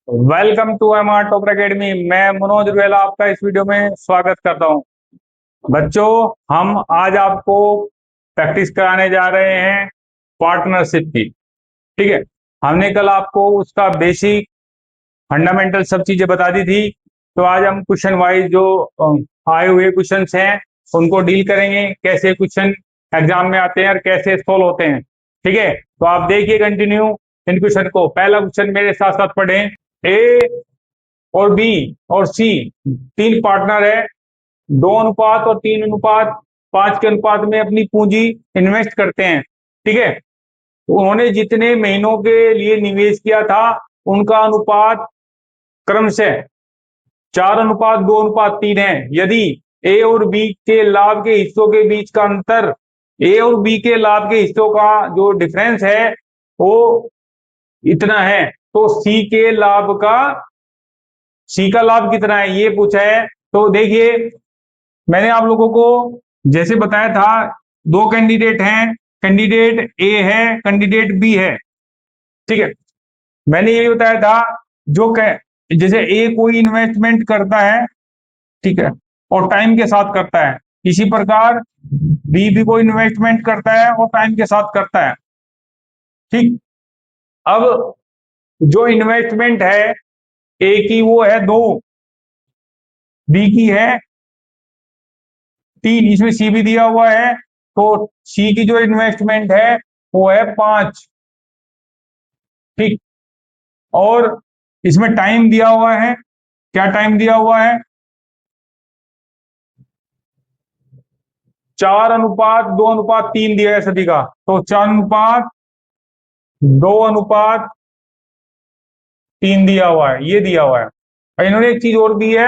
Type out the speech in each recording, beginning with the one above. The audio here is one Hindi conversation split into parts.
Welcome to M R topper academy. मैं मनोज रुएला आपका इस वीडियो में स्वागत करता हूं। बच्चों, हम आज आपको प्रैक्टिस कराने जा रहे हैं पार्टनरशिप की। ठीक है। हमने कल आपको उसका बेसिक फंडामेंटल सब चीजें बता दी थी। तो आज हम क्वेश्चन वाइज जो आए हुए क्वेश्चंस हैं उनको डील करेंगे, कैसे क्वेश्चन एग्जाम में आते हैं और कैसे सॉल्व होते हैं। ठीक है, तो आप देखिए कंटिन्यू इन क्वेश्चन को। पहला क्वेश्चन मेरे साथ साथ पढ़ें। ए और बी और सी तीन पार्टनर है। 2 अनुपात और 3 अनुपात 5 के अनुपात में अपनी पूंजी इन्वेस्ट करते हैं। ठीक है। तो उन्होंने जितने महीनों के लिए निवेश किया था उनका अनुपात क्रमशः 4:2:3 है। यदि ए और बी के लाभ के हिस्सों के बीच का अंतर, ए और बी के लाभ के हिस्सों का जो डिफरेंस है वो इतना है, तो सी का लाभ कितना है ये पूछा है। तो देखिए, मैंने आप लोगों को जैसे बताया था, दो कैंडिडेट हैं, कैंडिडेट ए है, कैंडिडेट बी है। ठीक है। मैंने ये बताया था, जो जैसे ए कोई इन्वेस्टमेंट करता है, ठीक है, और टाइम के साथ करता है, इसी प्रकार बी भी कोई इन्वेस्टमेंट करता है और टाइम के साथ करता है। ठीक। अब जो इन्वेस्टमेंट है ए की वो है 2, बी की है 3, इसमें सी भी दिया हुआ है, तो सी की जो इन्वेस्टमेंट है वो है 5। ठीक। और इसमें टाइम दिया हुआ है, क्या टाइम दिया हुआ है? 4:2:3 दिया है सभी का, तो 4:2:3 दिया हुआ है, ये दिया हुआ है। और इन्होंने एक चीज और दी है,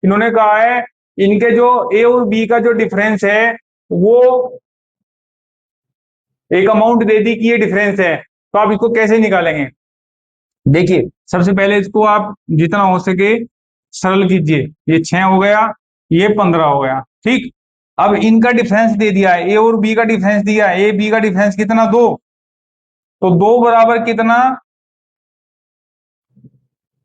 इन्होंने कहा है इनके जो ए और बी का जो डिफरेंस है वो एक अमाउंट दे दी कि ये डिफरेंस है। तो आप इसको कैसे निकालेंगे? देखिए, सबसे पहले इसको आप जितना हो सके सरल कीजिए। ये 6 हो गया, ये 15 हो गया। ठीक। अब इनका डिफरेंस दे दिया है, ए और बी का डिफरेंस दिया है। ए बी का डिफरेंस कितना? 2। तो 2 बराबर कितना?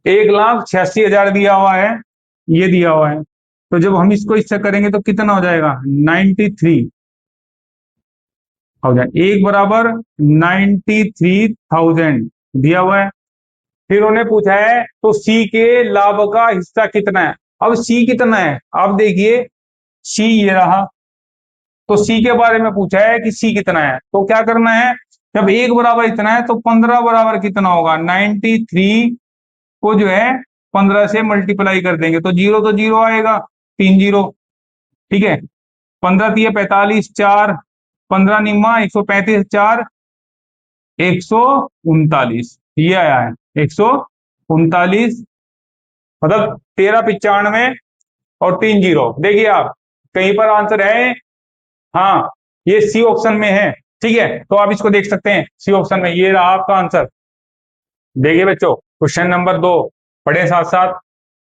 1,86,000 दिया हुआ है, ये दिया हुआ है। तो जब हम इसको इससे करेंगे तो कितना हो जाएगा? 93,000। एक बराबर 93,000 दिया हुआ है। फिर उन्हें पूछा है तो सी के लाभ का हिस्सा कितना है। अब सी कितना है आप देखिए, सी ये रहा। तो सी के बारे में पूछा है कि सी कितना है, तो क्या करना है? जब एक बराबर इतना है तो 15 बराबर कितना होगा? 93 को जो है 15 से मल्टीप्लाई कर देंगे तो जीरो आएगा, 3 जीरो। ठीक है। 15 तिया 45, 4 15 निम्मा 135, 4 139, ये आया है 139। मतलब 1395 और 3 जीरो। देखिए आप, कहीं पर आंसर है? हाँ, ये सी ऑप्शन में है। ठीक है, तो आप इसको देख सकते हैं, सी ऑप्शन में ये रहा आपका आंसर। देखिए बच्चों, क्वेश्चन नंबर 2 पढ़े साथ साथ।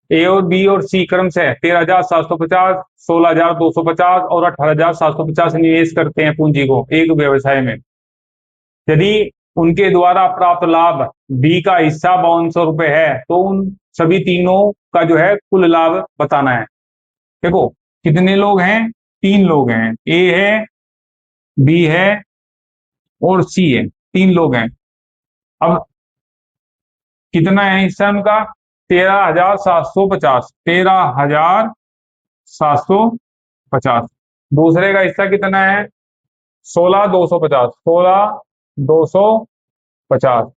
ए और बी और सी क्रम से 13,750, 16,250 और 18,750 निवेश करते हैं पूंजी को एक व्यवसाय में। यदि उनके द्वारा प्राप्त लाभ बी का हिस्सा 5,200 रुपए है तो उन सभी तीनों का जो है कुल लाभ बताना है। देखो, कितने लोग हैं? 3 लोग हैं, ए है, बी है और सी है, 3 लोग हैं। अब कितना है हिस्सा उनका? 13,750, 13,750। दूसरे का हिस्सा कितना है? 16,250, 16,250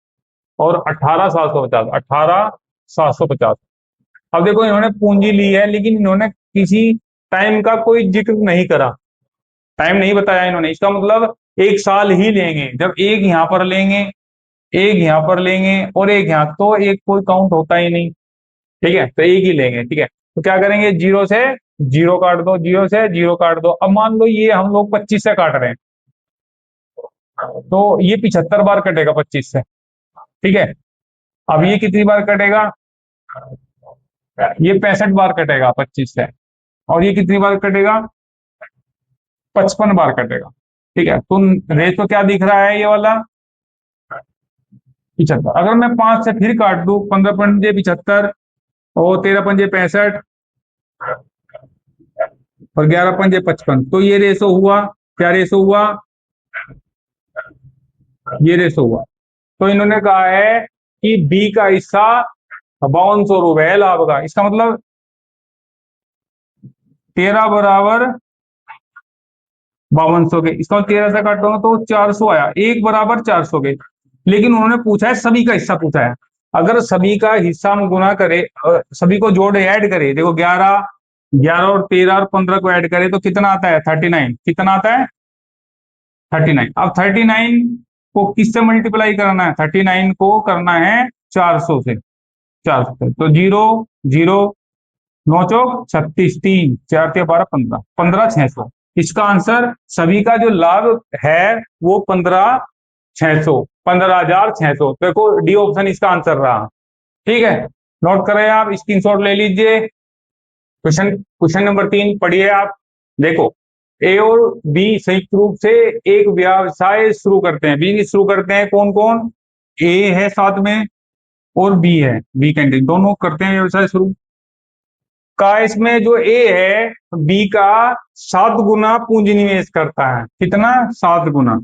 और 18,750, 18,750। अब देखो, इन्होंने पूंजी ली है लेकिन इन्होंने किसी टाइम का कोई जिक्र नहीं करा, टाइम नहीं बताया इन्होंने। इसका मतलब 1 साल ही लेंगे। जब एक यहां पर लेंगे, एक यहां पर लेंगे और एक यहां, तो एक कोई काउंट होता ही नहीं। ठीक है, तो एक ही लेंगे। ठीक है, तो क्या करेंगे? जीरो से जीरो काट दो, जीरो से जीरो काट दो। अब मान लो ये हम लोग 25 से काट रहे हैं, तो ये 75 बार कटेगा 25 से। ठीक है। अब ये कितनी बार कटेगा? ये 65 बार कटेगा 25 से। और ये कितनी बार कटेगा? 55 बार कटेगा। ठीक है, तो रेट तो क्या दिख रहा है ये वाला? 75। अगर मैं 5 से फिर काट दूं, 15 पंजे 75 और 13 पंजे 65 और 11 पंजे 55, तो ये रेशो हुआ। क्या रेशो हुआ? ये रेशो हुआ। तो इन्होंने कहा है कि बी का हिस्सा 5200 रुपए है लाभ का। इसका मतलब 13 बराबर 5200 के, इसका 13 से काटूंगा तो 400 आया, 1 बराबर 400 के। लेकिन उन्होंने पूछा है सभी का हिस्सा पूछा है। अगर सभी का हिस्सा हम गुना करें, सभी को जोड़े ऐड करें, देखो 11 11 और 13 और 15 को ऐड करें तो कितना आता है? 39। कितना आता है? 39। अब 39 को किससे मल्टीप्लाई करना है? 39 को करना है 400 से। 400 से तो 0 0 9 चौक 36, 3 4 के 12 15, 15,600। इसका आंसर सभी का जो लाभ है वो 15,600, 15,600। देखो डी ऑप्शन इसका आंसर रहा। ठीक है, नोट करें आप, स्क्रीनशॉट ले लीजिए। क्वेश्चन क्वेश्चन नंबर 3 पढ़िए आप। देखो, ए और बी संयुक्त रूप से एक व्यवसाय शुरू करते हैं। बी शुरू करते हैं कौन कौन? ए है साथ में और बी है, बी कैंटीन, दोनों करते हैं व्यवसाय शुरू का। इसमें जो ए है बी का 7 गुना पूंजी निवेश करता है। कितना? 7 गुना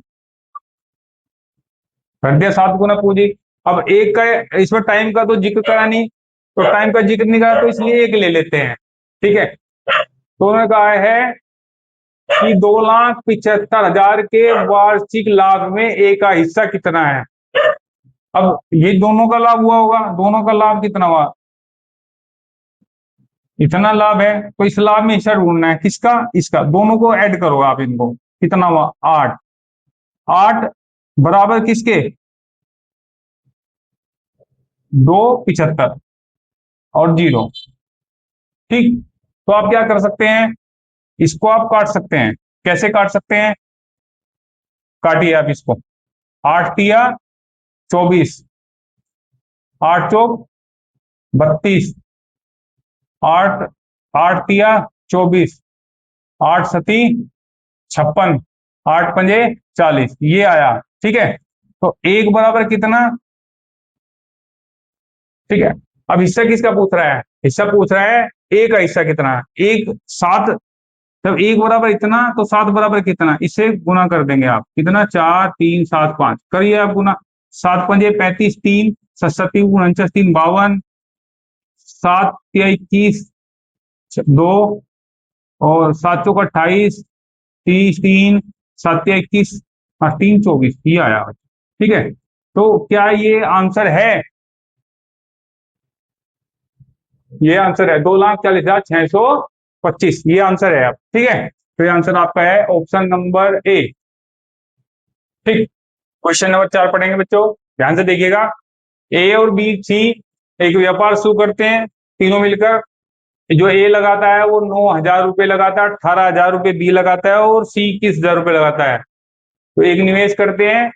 कर दिया, 7 गुना पूंजी। अब एक का इसमें टाइम का तो जिक्र करा नहीं, तो टाइम का जिक्र नहीं करा तो इसलिए एक ले लेते हैं। ठीक है, तो उन्होंने कहा है कि 2,75,000 के वार्षिक लाभ में ए का हिस्सा कितना है। अब ये दोनों का लाभ हुआ होगा, दोनों का लाभ कितना हुआ? इतना लाभ है, तो इस लाभ में हिस्सा ढूंढना है। किसका? इसका। दोनों को ऐड करो आप इनको, कितना हुआ? 8। 8 बराबर किसके? 2,75 और 0। ठीक, तो आप क्या कर सकते हैं? इसको आप काट सकते हैं। कैसे काट सकते हैं? काटिए आप इसको। 8 तिया 24, 8 चौक 32, 8 8 तिया 24, 8 सती 56, 8 पंजे 40, ये आया। ठीक है, तो एक बराबर कितना? ठीक है, अब हिस्सा किसका पूछ रहा है? हिस्सा पूछ रहा है ए का हिस्सा कितना है। एक 7, जब एक बराबर इतना तो 7 बराबर कितना, इसे गुना कर देंगे आप। कितना? 4 3 7 5, करिए आप गुना। 7 पंजे 35, 3 सत्ती 49, 3 52, 7 या 21 2 और 7 चौक 28, 30 3 7 या 21, हाँ 3 24, ये आया। ठीक है, तो क्या ये आंसर है? ये आंसर है 2,40,625, ये आंसर है। आप ठीक है, तो ये आंसर आपका है ऑप्शन नंबर ए। ठीक, क्वेश्चन नंबर 4 पढ़ेंगे बच्चों, ध्यान से देखिएगा। ए और बी सी एक व्यापार शुरू करते हैं तीनों मिलकर। जो ए लगाता है वो 9,000 रुपये लगाता है, 18,000 रुपये बी लगाता है और सी 21,000 रुपये लगाता है। तो एक निवेश करते हैं।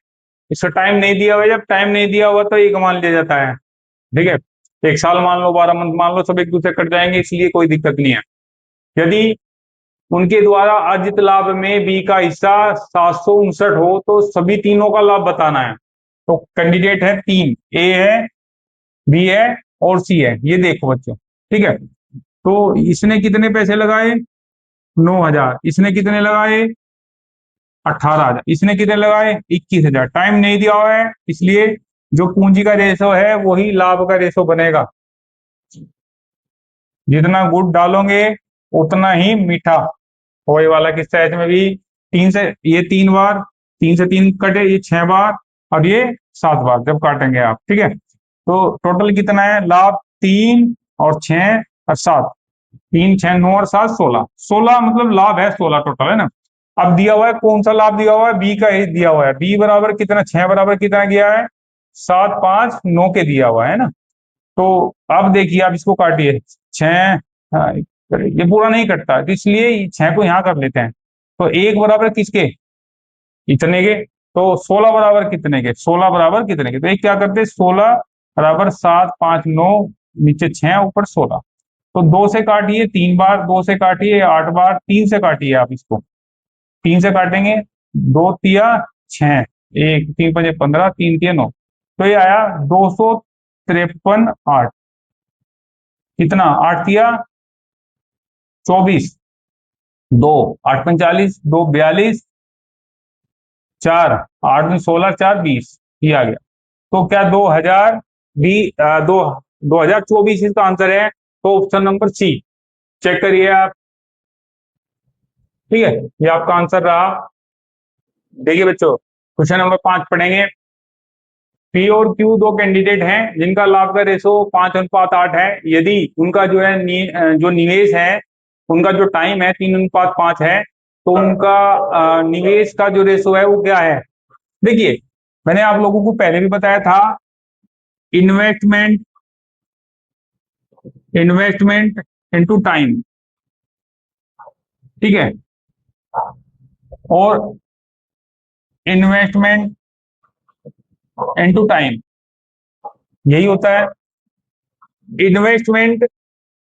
इसका टाइम नहीं दिया हुआ, जब टाइम नहीं दिया हुआ तो एक मान लिया जाता है। ठीक है, 1 साल मान लो, 12 मंथ मान लो, सब एक दूसरे कट जाएंगे, इसलिए कोई दिक्कत नहीं है। यदि उनके द्वारा अर्जित लाभ में बी का हिस्सा 759 हो तो सभी तीनों का लाभ बताना है। तो कैंडिडेट है 3, ए है, बी है और सी है। ये देखो बच्चों, ठीक है, तो इसने कितने पैसे लगाए? 9,000। इसने कितने लगाए? 18,000। इसने कितने लगाए? 21,000। टाइम नहीं दिया हुआ है, इसलिए जो पूंजी का रेशो है वही लाभ का रेशो बनेगा। जितना गुड़ डालोगे उतना ही मीठा। वही वाला किस्सा है इसमें भी। 3 से ये 3 बार, 3 से 3 कटे, ये 6 बार और ये 7 बार जब काटेंगे आप। ठीक है, तो टोटल कितना है लाभ? 3 और 6 और 7, 3 6 9 और 7 16। 16 मतलब लाभ है 16 टोटल, है ना। अब दिया हुआ है कौन सा लाभ दिया हुआ है? बी का ही दिया हुआ है। बी बराबर कितना? 6 बराबर कितना गया है? 7 5 9 के दिया हुआ है ना। तो अब देखिए, आप इसको काटिए। 6, हाँ, ये पूरा नहीं कटता तो इसलिए 6 को यहाँ कर लेते हैं। तो 1 बराबर किसके? इतने के। तो 16 बराबर कितने के? 16 बराबर कितने के? तो एक क्या करते हैं, 16 बराबर 7 5 9, नीचे 6 ऊपर 16। तो 2 से काटिए 3 बार, 2 से काटिए 8 बार, 3 से काटिए आप इसको। 3 से काटेंगे, 2 तिया 6, 1 3 5 15, 3 तिया 9। तो ये आया 253 8। कितना 8 किया 24, 2 8 45, 2 42, 4 8 में 16, 4 20, ये आ गया। तो क्या 2024 इसका आंसर है। तो ऑप्शन नंबर सी चेक करिए आप। ठीक है, ये आपका आंसर रहा। देखिए बच्चों, क्वेश्चन नंबर 5 पढ़ेंगे। पी और क्यू दो कैंडिडेट हैं जिनका लाभ का रेशो 5:8 है। यदि उनका जो है जो निवेश है, उनका जो टाइम है 3:5 है, तो उनका निवेश का जो रेशो है वो क्या है। देखिए, मैंने आप लोगों को पहले भी बताया था, इन्वेस्टमेंट इन्वेस्टमेंट इनटू टाइम। ठीक है, और इन्वेस्टमेंट इनटू टाइम यही होता है। इन्वेस्टमेंट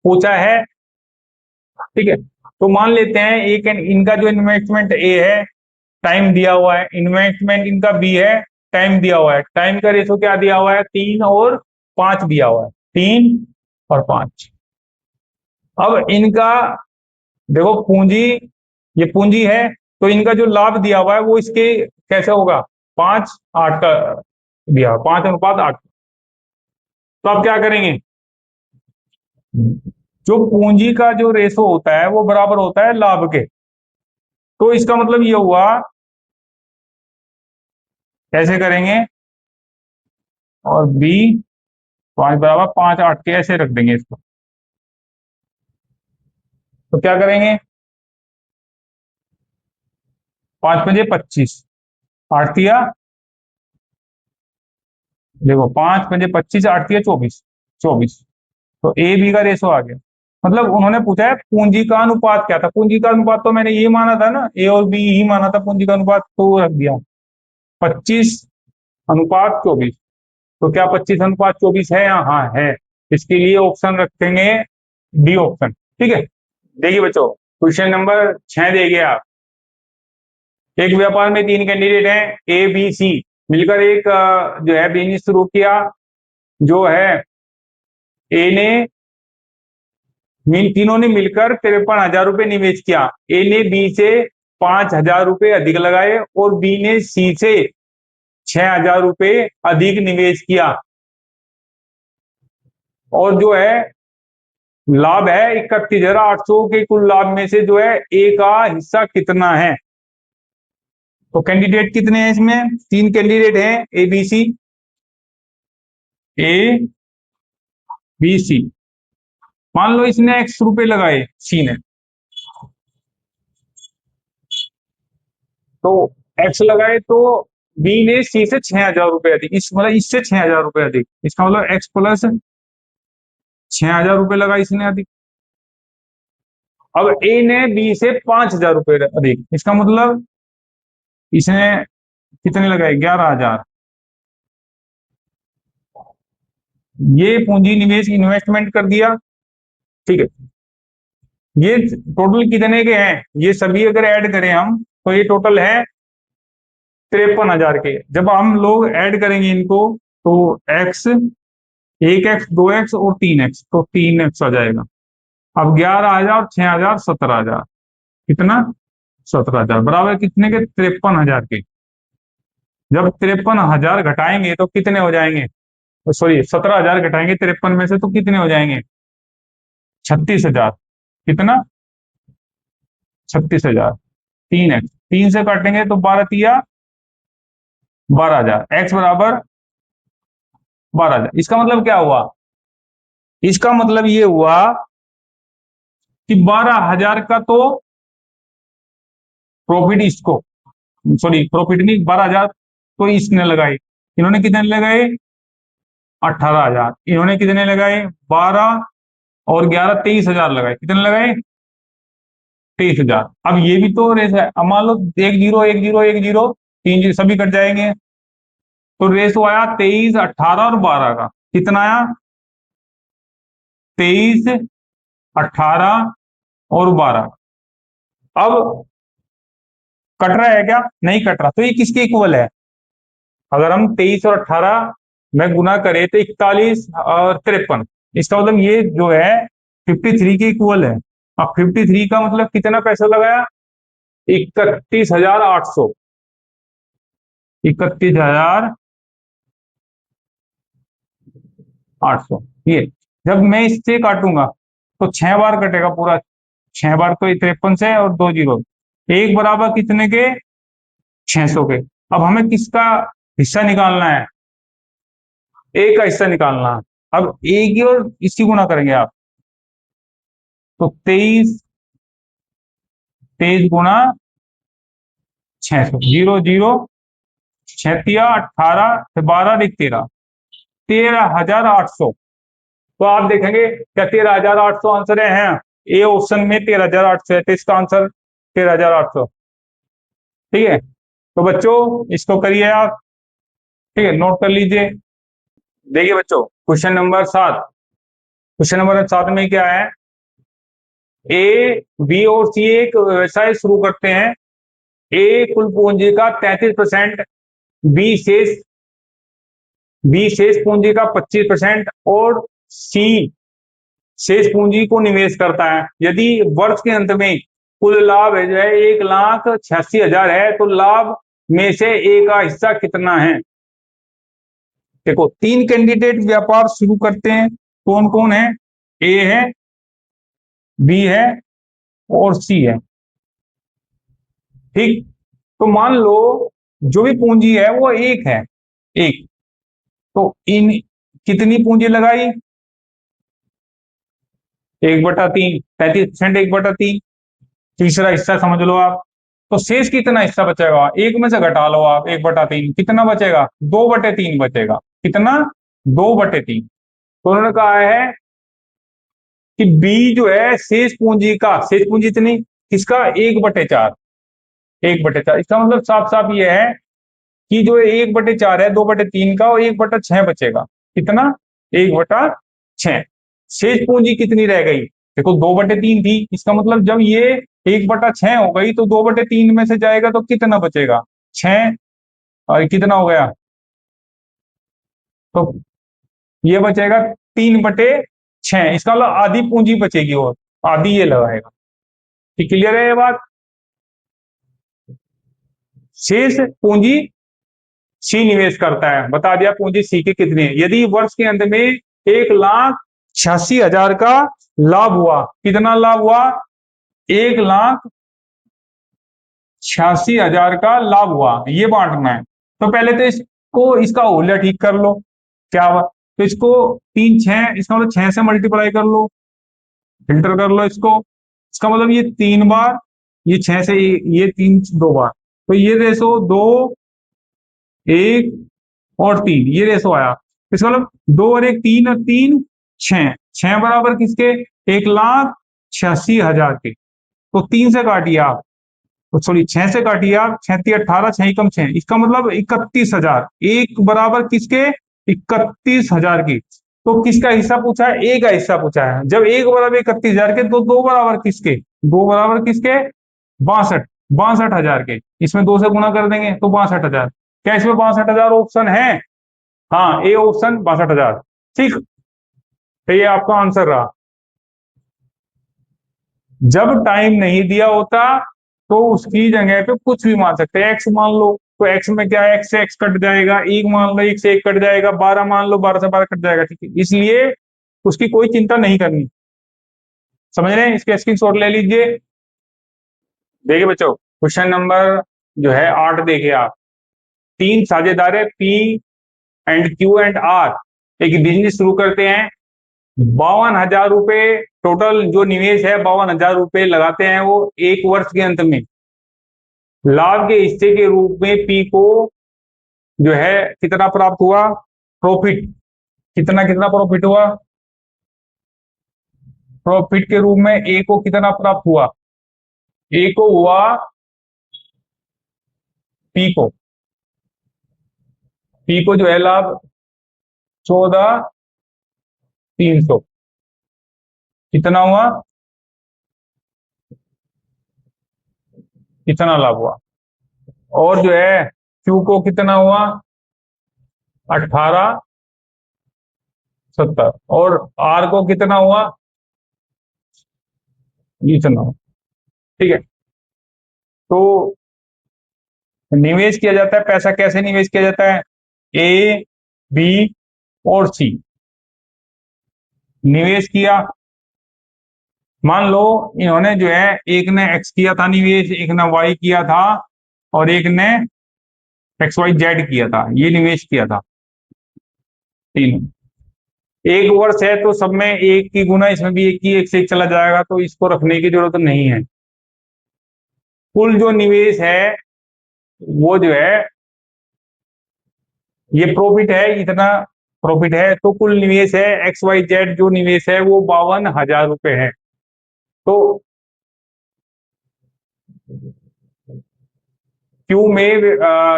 पूछा है, ठीक है, तो मान लेते हैं एक इनका जो इन्वेस्टमेंट ए है, टाइम दिया हुआ है। इन्वेस्टमेंट इनका बी है, टाइम दिया हुआ है। टाइम का रेशो क्या दिया हुआ है, 3 और 5 दिया हुआ है, 3 और 5। अब इनका देखो पूंजी, ये पूंजी है, तो इनका जो लाभ दिया हुआ है वो इसके कैसे होगा, 5:8 का दिया हुआ, 5:8। तो आप क्या करेंगे, जो पूंजी का जो रेशो होता है वो बराबर होता है लाभ के। तो इसका मतलब ये हुआ, कैसे करेंगे, और बी 5 बराबर 5:8 के ऐसे रख देंगे इसको। तो क्या करेंगे, 5×5 = 25, 8 देखो 5×5 = 25, 8 24, 24। तो ए बी का रेशो आ गया। मतलब उन्होंने पूछा है पूंजी का अनुपात क्या था। पूंजी का अनुपात तो मैंने ये माना था ना, ए और बी ही माना था पूंजी का अनुपात, तो रख दिया 25:24। तो क्या 25:24 है या हाँ है। इसके लिए ऑप्शन रखेंगे डी ऑप्शन। ठीक है, देखिए बच्चों, क्वेश्चन नंबर 6 देखिए आप। एक व्यापार में 3 कैंडिडेट हैं ए बी सी, मिलकर एक जो है बिजनेस शुरू किया। जो है ए ने तीनों ने मिलकर 53,000 रुपए निवेश किया। ए ने बी से 5,000 रुपए अधिक लगाए और बी ने सी से 6,000 रुपए अधिक निवेश किया। और जो है लाभ है 31,800 के कुल लाभ में से जो है ए का हिस्सा कितना है। तो कैंडिडेट कितने हैं इसमें, 3 कैंडिडेट हैं A B C, A B C. मान लो इसने x रुपए लगाए सी ने, तो x लगाए तो बी ने सी से 6,000 रुपए अधिक, इस मतलब इससे 6,000 रुपए अधिक। इसका मतलब x प्लस 6,000 रुपए लगा इसने अधिक। अब ए ने बी से 5,000 रुपए अधिक, इसका मतलब इसने कितने लगाए, 11,000। ये पूंजी निवेश इन्वेस्टमेंट कर दिया। ठीक है, ये टोटल कितने के हैं, ये सभी अगर ऐड करें हम तो ये टोटल है 53,000 के। जब हम लोग ऐड करेंगे इनको तो x, 1x 2x और 3x, तो 3x आ जाएगा। अब 11,000 6,000 17,000, कितना 17,000 बराबर कितने के, 53,000 के। जब 53,000 घटाएंगे तो कितने हो जाएंगे, सॉरी 17,000 घटाएंगे 53 में से तो कितने हो जाएंगे, 36,000। कितना 36,000। 3x, 3 से काटेंगे तो 12 x बराबर 12,000। इसका मतलब क्या हुआ, इसका मतलब ये हुआ कि 12,000 का तो प्रॉफिट इसको, सॉरी प्रॉफिट नहीं, 12,000 तो इसने लगाए। इन्होंने कितने लगाए, 18,000। इन्होंने कितने लगाए, 12 और 11 23,000 लगाए। कितने लगाए, 23,000। अब ये भी तो रेस है। अब मान लो 1 0 1 0 1 0, 3 0 सभी कट जाएंगे। तो रेसो आया 23 18 और 12 का। कितना आया, 23 18 और 12। अब कट रहा है क्या, नहीं कट रहा, तो ये किसके इक्वल है। अगर हम 23 और 18 में गुना करे तो 41 और 53, इसका मतलब ये जो है 53 के इक्वल है। अब 53 का मतलब कितना पैसा लगाया, 31,800, 31,800। ये जब मैं इससे काटूंगा तो 6 बार कटेगा पूरा, 6 बार तो 53 से और 2 जीरो, एक बराबर कितने के, 600 के। अब हमें किसका हिस्सा निकालना है, ए का हिस्सा निकालना है। अब ए की और इसकी गुना करेंगे आप, तो 23, 23 गुना 600, 0 0, 6 18 से 12 13, 13,800। तो आप देखेंगे क्या 13,800 आंसर है, ए ऑप्शन में 13,800 है, तो इसका आंसर 13,800। ठीक है, तो बच्चों इसको करिए आप, ठीक है, नोट कर लीजिए। देखिए बच्चों, क्वेश्चन नंबर 7, क्वेश्चन नंबर 7 में क्या है, ए बी और सी एक व्यवसाय शुरू करते हैं। ए कुल पूंजी का 33%, बी शेष बी शेष पूंजी का 25% और सी शेष पूंजी को निवेश करता है। यदि वर्ष के अंत में कुल लाभ है जो है 1,86,000 है, तो लाभ में से ए का हिस्सा कितना है। देखो, 3 कैंडिडेट व्यापार शुरू करते हैं, कौन कौन है, ए है, बी है और सी है। ठीक, तो मान लो जो भी पूंजी है वो एक है, एक, तो इन कितनी पूंजी लगाई, 1/3, 33%, 1/3। तीसरा हिस्सा समझ लो आप, तो शेष कितना हिस्सा बचेगा, एक में से घटा लो आप 1/3, कितना बचेगा, 2/3 बचेगा। कितना, 2/3। तो उन्होंने कहा है कि बी जो है शेष पूंजी का, शेष पूंजी इतनी किसका, 1/4, 1/4। इसका मतलब साफ साफ ये है कि जो 1/4 है 2/3 का, और 1/6 बचेगा। कितना, 1/6। शेष पूंजी कितनी रह गई, देखो 2/3 थी, इसका मतलब जब ये 1/6 हो गई तो 2/3 में से जाएगा तो कितना बचेगा, 6, और कितना हो गया, तो ये बचेगा 3/6। इसका मतलब आधी पूंजी बचेगी, और आधी ये लगाएगा। ठीक, क्लियर है ये बात। शेष पूंजी सी निवेश करता है, बता दिया पूंजी सी की कितनी है। यदि वर्ष के अंत में 1,86,000 का लाभ हुआ, कितना लाभ हुआ, 1,86,000 का लाभ हुआ, ये बांटना है। तो पहले तो इसको, इसका ओलिया ठीक कर लो, क्या हुआ, तो इसको 3 6, इसका मतलब 6 से मल्टीप्लाई कर लो, फिल्टर कर लो इसको। इसका मतलब ये 3 बार, ये 6 से ये 3 2 बार, तो ये रेशो 2 1 और 3, ये रेशो आया। इसका मतलब 2 और 1 3 और 3 6, 6 बराबर किसके, 1,86,000 के। तो 3 से काटिए आप, तो सॉरी 6 से काटिए आप, 6 18, 6 कम 6, इसका मतलब 31,000, एक बराबर किसके, 31,000 की। तो किसका हिस्सा पूछा है, ए का हिस्सा पूछा है। जब एक बराबर 31,000 के, तो दो बराबर किसके, 62, 62,000 के। इसमें 2 से गुना कर देंगे तो 62,000। क्या इसमें 62,000 ऑप्शन है, हाँ, ए ऑप्शन 62,000। ठीक, तो ये आपका आंसर रहा। जब टाइम नहीं दिया होता तो उसकी जगह पे कुछ भी मान सकते हैं, एक्स मान लो, तो एक्स में क्या है, एक्स से एक्स कट जाएगा, एक मान लो, एक से एक कट जाएगा, 12 मान लो, 12 से 12 कट जाएगा। ठीक है, इसलिए उसकी कोई चिंता नहीं करनी। समझ रहे हैं, इसके स्क्रीनशॉट ले लीजिए। देखिए बच्चों, क्वेश्चन नंबर जो है 8, देखिए आप, 3 साझेदार है, P and Q and R, एक बिजनेस शुरू करते हैं। 52,000 रुपए टोटल जो निवेश है, 52,000 रुपए लगाते हैं वो एक वर्ष के अंत में। लाभ के हिस्से के रूप में पी को जो है कितना प्राप्त हुआ, प्रॉफिट, कितना कितना प्रॉफिट हुआ, प्रॉफिट के रूप में ए को कितना प्राप्त हुआ, ए को हुआ, पी को जो है लाभ 14,300, कितना हुआ, कितना लाभ हुआ। और जो है क्यू को कितना हुआ, 18 70 और आर को कितना हुआ, इतना। ठीक है, तो निवेश किया जाता है पैसा, कैसे निवेश किया जाता है, ए बी और सी। निवेश किया, मान लो इन्होंने जो है एक ने एक्स किया था निवेश, एक ने वाई किया था और एक ने एक्स वाई जेड किया था, ये निवेश किया था तीनों। एक वर्ष है तो सब में एक की गुना, इसमें भी एक की, एक से एक चला जाएगा, तो इसको रखने की जरूरत नहीं है। कुल जो निवेश है वो जो है, ये प्रॉफिट है, इतना प्रॉफिट है, तो कुल निवेश है एक्स वाई जेड जो निवेश है वो 52,000 रुपए है। तो क्यू में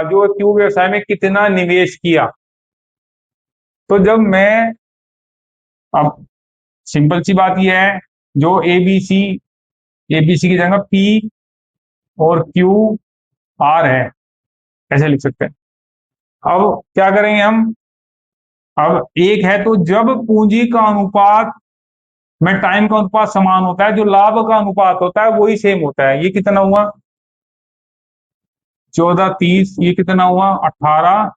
जो क्यू व्यवसाय में कितना निवेश किया, तो जब मैं, अब सिंपल सी बात यह है, जो एबीसी की जगह पी और क्यू आर है, ऐसे लिख सकते हैं। अब क्या करेंगे हम, अब एक है तो जब पूंजी का अनुपात में टाइम का अनुपात समान होता है, जो लाभ का अनुपात होता है वही सेम होता है। ये कितना हुआ 14 30, ये कितना हुआ 18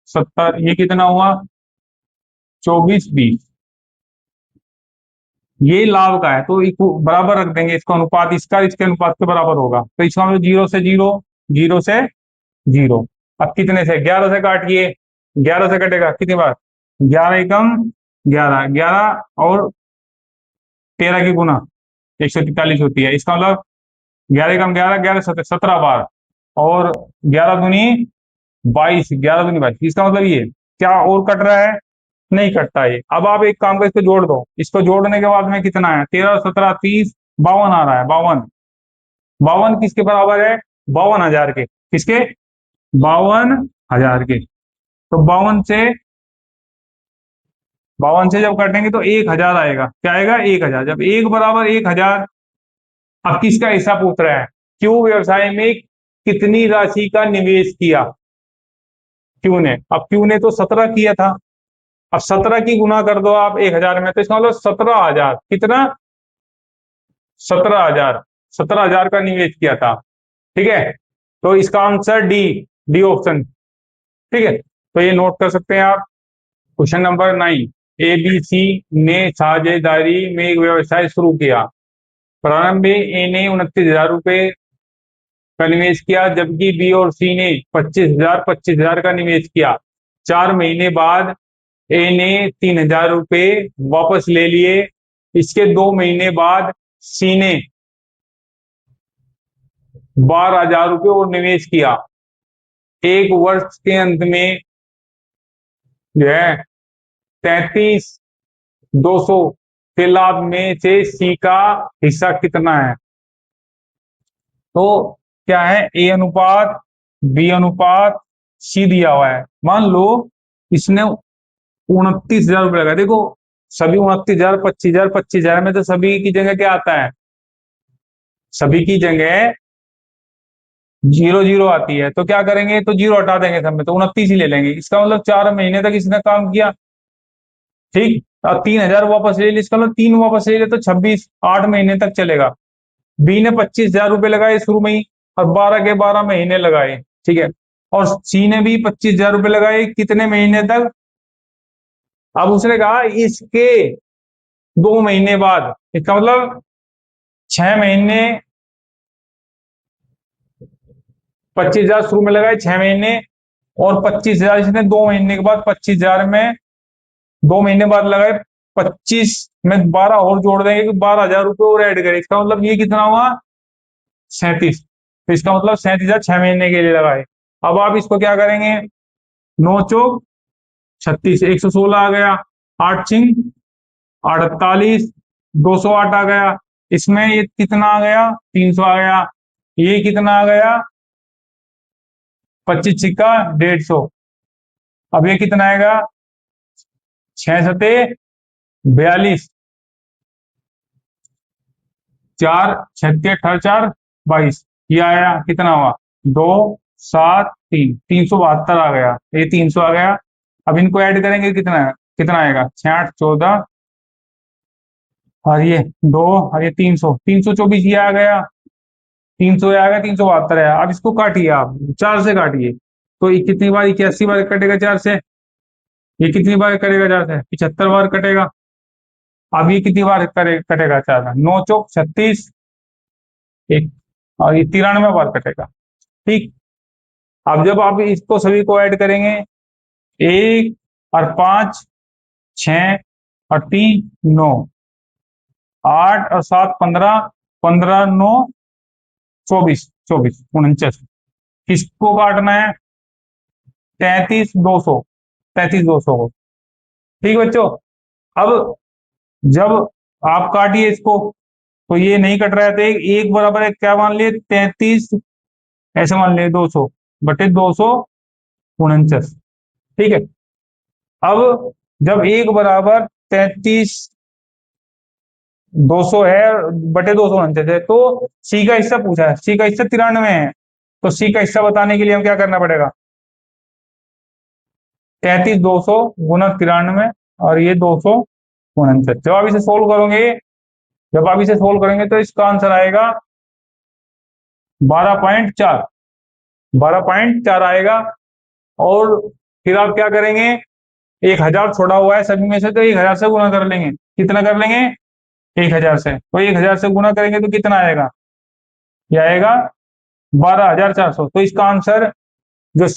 70, ये कितना हुआ 24 20। ये लाभ का है तो बराबर रख देंगे, इसका अनुपात इसका इसके अनुपात के बराबर होगा, तो इसका मतलब 0 से 0, 0 से 0। अब कितने से, 11 से काटिए, 11 से कटेगा कितनी बार, 11 एकम 11, 11 और 13 की गुना 143 होती है, इसका मतलब 11 एकम 11, 11 17 बार और 11 दूनी 22, 11 दूनी 22, इसका मतलब ये क्या और कट रहा है, नहीं कटता ये। अब आप एक काम कर इसको जोड़ दो, इसको जोड़ने के बाद में कितना है, 13 17 30 52 आ रहा है, 52। 52 किसके बराबर है, 52,000 के, किसके, 52,000 के। तो 52 से जब काटेंगे तो 1,000 आएगा, क्या आएगा 1,000, जब एक बराबर 1,000। अब किसका हिस्सा पूछ रहा है, क्यों व्यवसाय में कितनी राशि का निवेश किया, क्यों ने, अब क्यों ने तो 17 किया था, अब 17 की गुना कर दो आप 1,000 में, तो इसका मतलब 17,000, कितना 17,000, 17,000 का निवेश किया था। ठीक है, तो इसका आंसर डी, डी ऑप्शन। ठीक है, तो ये नोट कर सकते हैं आप। क्वेश्चन नंबर 9, एबीसी ने साझेदारी में एक व्यवसाय शुरू किया। प्रारंभ में ए ने 29,000 रुपए का निवेश किया, जबकि बी और सी ने 25,000 का निवेश किया। 4 महीने बाद ए ने 3,000 रुपए वापस ले लिए। इसके 2 महीने बाद सी ने 12,000 रुपए और निवेश किया। एक वर्ष के अंत में जो है 33,200 के लाभ में से सी का हिस्सा कितना है। तो क्या है, ए अनुपात बी अनुपात सी दिया हुआ है। मान लो इसने 29,000 रुपये लगा, देखो सभी 29,000 25,000 25,000 में तो सभी की जगह क्या आता है, सभी की जगह 0 0 आती है, तो क्या करेंगे, तो 0 हटा देंगे सब में, तो 29 ही ले लेंगे। इसका मतलब 4 महीने तक इसने काम किया। ठीक, और 3,000 वापस ले लिया, इसका मतलब 3 वापस ले लिया, तो 26, 8 महीने तक चलेगा। बी ने 25,000 रुपए लगाए शुरू में ही और 12 के 12 महीने लगाए। ठीक है, और सी ने भी 25,000 रुपए लगाए, कितने महीने तक, अब उसने कहा इसके 2 महीने बाद, इसका मतलब 6 महीने, 25,000 शुरू में लगाए 6 महीने और 25,000 इसने 2 महीने के बाद, 25,000 में 2 महीने बाद लगाए, 25 में 12 और जोड़ देंगे, 12,000 रुपए और ऐड करें, इसका मतलब ये कितना हुआ 37। तो इसका मतलब 37,000 6 महीने के लिए लगाए। अब आप इसको क्या करेंगे, 9 चौक 36, 116 आ गया, 8 छिंग 48, 208 आ गया, इसमें ये कितना आ गया 300 आ गया, ये कितना आ गया 25 छिक्का 150। अब ये कितना आएगा 6 सते 42, 4 36 18 4 22, ये आया कितना हुआ 2 7 3, 372 आ गया, ये 300 आ गया। अब इनको ऐड करेंगे कितना है कितना आएगा 66 14 और ये 2 और ये 324 ये आ गया, 300 आ गया, 372 है। अब इसको काटिए आप, 4 से काटिए तो ये कितनी बार 81 बार कटेगा 4 से, ये कितनी बार कटेगा 4 से 75 बार कटेगा। अब ये कितनी बार कटेगा 4 से, 9 चौक 36 एक, और ये 93 बार कटेगा। ठीक, अब जब आप इसको सभी को ऐड करेंगे, 1 और 5 6 और 3 9, 8 और 7 15, 15 9 24, 24 49, किसको काटना है 33 200, 33 200 को। ठीक बच्चों, अब जब आप काटिए इसको तो ये नहीं कट रहा है, तो एक बराबर है क्या मान लिए 33, ऐसे मान लिए 200 बटे 249। ठीक है, अब जब एक बराबर 33 200 है बटे 249 है, तो सी का हिस्सा पूछा है, सी का हिस्सा 93 है, तो सी का हिस्सा बताने के लिए हम क्या करना पड़ेगा 33 200 गुना 93 और ये 249। जब आप इसे सोल्व करोगे, जब आप इसे सोल्व करेंगे तो इसका आंसर आएगा 12.4, 12.4 आएगा। और फिर आप क्या करेंगे, 1000 छोड़ा हुआ है सभी में से, तो 1000 से गुना कर लेंगे। कितना कर लेंगे 1000 से, तो 1000 से गुना करेंगे तो कितना आएगा, ये आएगा 12,400। तो इसका आंसर जो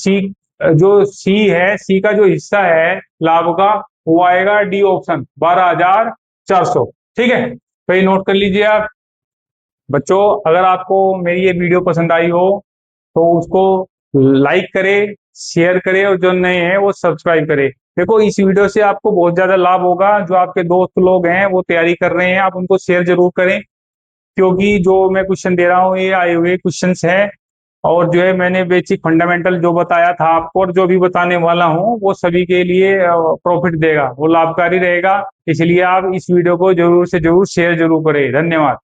सी है, सी का जो हिस्सा है लाभ का, वो आएगा डी ऑप्शन 12,400। ठीक है, तो ये नोट कर लीजिए आप बच्चों। अगर आपको मेरी ये वीडियो पसंद आई हो तो उसको लाइक करें, शेयर करें, और जो नए हैं वो सब्सक्राइब करें। देखो, इस वीडियो से आपको बहुत ज्यादा लाभ होगा। जो आपके दोस्त लोग हैं वो तैयारी कर रहे हैं, आप उनको शेयर जरूर करें, क्योंकि जो मैं क्वेश्चन दे रहा हूँ ये आए हुए क्वेश्चंस हैं, और जो है मैंने बेसिक फंडामेंटल जो बताया था आपको और जो भी बताने वाला हूँ वो सभी के लिए प्रॉफिट देगा, वो लाभकारी रहेगा। इसलिए आप इस वीडियो को जरूर से जरूर शेयर जरूर करें। धन्यवाद।